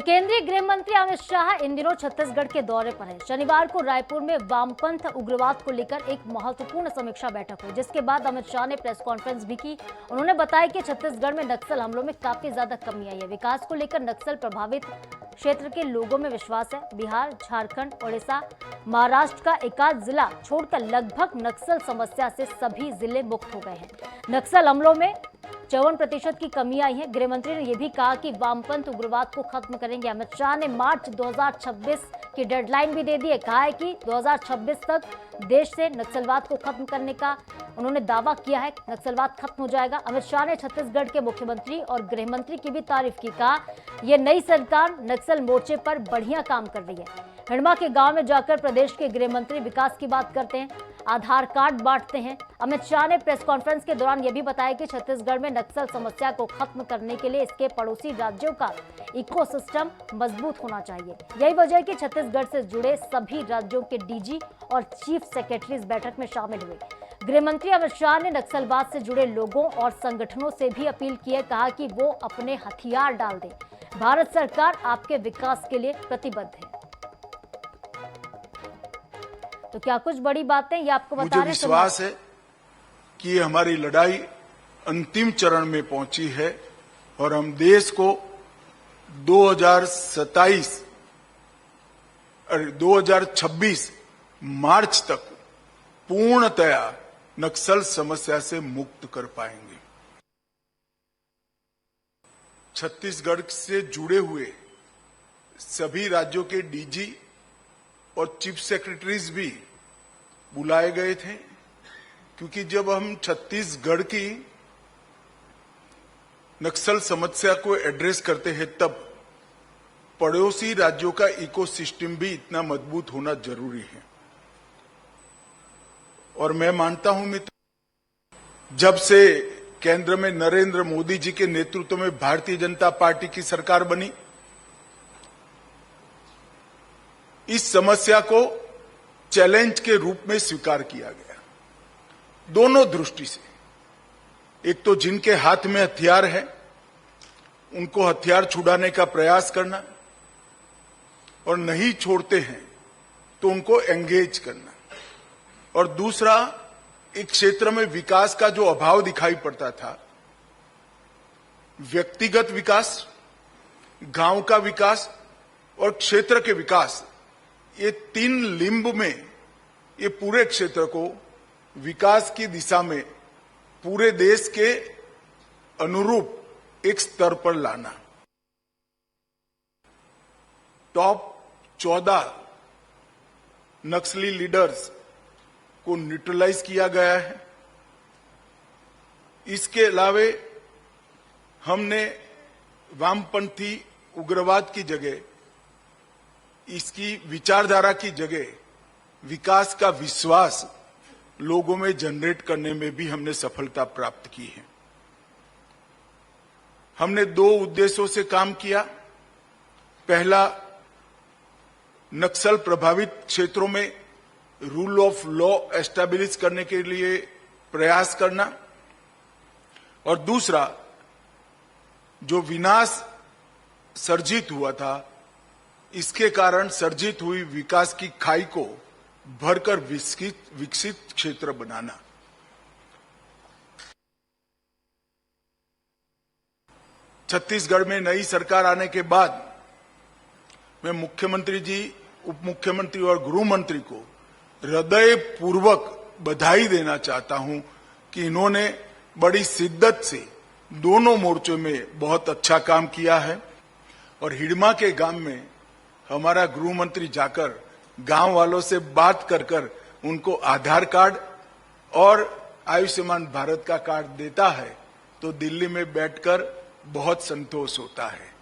केंद्रीय गृह मंत्री अमित शाह इन दिनों छत्तीसगढ़ के दौरे पर हैं। शनिवार को रायपुर में वामपंथ उग्रवाद को लेकर एक महत्वपूर्ण समीक्षा बैठक हुई, जिसके बाद अमित शाह ने प्रेस कॉन्फ्रेंस भी की। उन्होंने बताया कि छत्तीसगढ़ में नक्सल हमलों में काफी ज्यादा कमी आई है। विकास को लेकर नक्सल प्रभावित क्षेत्र के लोगों में विश्वास है। बिहार, झारखंड, ओडिशा, महाराष्ट्र का एकाध जिला छोड़कर लगभग नक्सल समस्या से सभी जिले मुक्त हो गए हैं। नक्सल हमलों में 54% की कमी आई है। गृह मंत्री ने यह भी कहा कि वामपंथ उग्रवाद को खत्म करेंगे। अमित शाह ने मार्च 2026 की डेडलाइन भी दे दी है। कहा है कि 2026 तक देश से नक्सलवाद को खत्म करने का उन्होंने दावा किया है। नक्सलवाद खत्म हो जाएगा। अमित शाह ने छत्तीसगढ़ के मुख्यमंत्री और गृह मंत्री की भी तारीफ की। कहा यह नई सरकार नक्सल मोर्चे पर बढ़िया काम कर रही है। हिड़मा के गांव में जाकर प्रदेश के गृह मंत्री विकास की बात करते हैं, आधार कार्ड बांटते हैं। अमित शाह ने प्रेस कॉन्फ्रेंस के दौरान यह भी बताया कि छत्तीसगढ़ में नक्सल समस्या को खत्म करने के लिए इसके पड़ोसी राज्यों का इकोसिस्टम मजबूत होना चाहिए। यही वजह है कि छत्तीसगढ़ से जुड़े सभी राज्यों के डीजी और चीफ सेक्रेटरी इस बैठक में शामिल हुए। गृह मंत्री अमित शाह ने नक्सलवाद से जुड़े लोगों और संगठनों से भी अपील की है। कहा कि वो अपने हथियार डाल दें। भारत सरकार आपके विकास के लिए प्रतिबद्ध है। तो क्या कुछ बड़ी बातें ये आपको बता रहे हैं? मुझे विश्वास है कि हमारी लड़ाई अंतिम चरण में पहुंची है और हम देश को 2026 मार्च तक पूर्णतया नक्सल समस्या से मुक्त कर पाएंगे। छत्तीसगढ़ से जुड़े हुए सभी राज्यों के डीजी और चीफ सेक्रेटरीज भी बुलाए गए थे, क्योंकि जब हम छत्तीसगढ़ की नक्सल समस्या को एड्रेस करते हैं तब पड़ोसी राज्यों का इकोसिस्टम भी इतना मजबूत होना जरूरी है। और मैं मानता हूं मित्र, जब से केंद्र में नरेंद्र मोदी जी के नेतृत्व में भारतीय जनता पार्टी की सरकार बनी, इस समस्या को चैलेंज के रूप में स्वीकार किया गया, दोनों दृष्टि से। एक तो जिनके हाथ में हथियार है उनको हथियार छुड़ाने का प्रयास करना, और नहीं छोड़ते हैं तो उनको एंगेज करना। और दूसरा, एक क्षेत्र में विकास का जो अभाव दिखाई पड़ता था, व्यक्तिगत विकास, गांव का विकास और क्षेत्र के विकास, ये तीन लिंब में ये पूरे क्षेत्र को विकास की दिशा में पूरे देश के अनुरूप एक स्तर पर लाना। टॉप 14 नक्सली लीडर्स को न्यूट्रलाइज किया गया है। इसके अलावे हमने वामपंथी उग्रवाद की जगह, इसकी विचारधारा की जगह विकास का विश्वास लोगों में जनरेट करने में भी हमने सफलता प्राप्त की है। हमने 2 उद्देश्यों से काम किया। पहला, नक्सल प्रभावित क्षेत्रों में रूल ऑफ लॉ एस्टैब्लिश करने के लिए प्रयास करना, और दूसरा, जो विनाश सर्जित हुआ था, इसके कारण सर्जित हुई विकास की खाई को भरकर विकसित क्षेत्र बनाना। छत्तीसगढ़ में नई सरकार आने के बाद मैं मुख्यमंत्री जी, उप मुख्यमंत्री और गृह मंत्री को हृदयपूर्वक बधाई देना चाहता हूं कि इन्होंने बड़ी शिद्दत से दोनों मोर्चों में बहुत अच्छा काम किया है। और हिड़मा के गांव में हमारा गृह मंत्री जाकर गांव वालों से बात कर उनको आधार कार्ड और आयुष्मान भारत का कार्ड देता है तो दिल्ली में बैठकर बहुत संतोष होता है।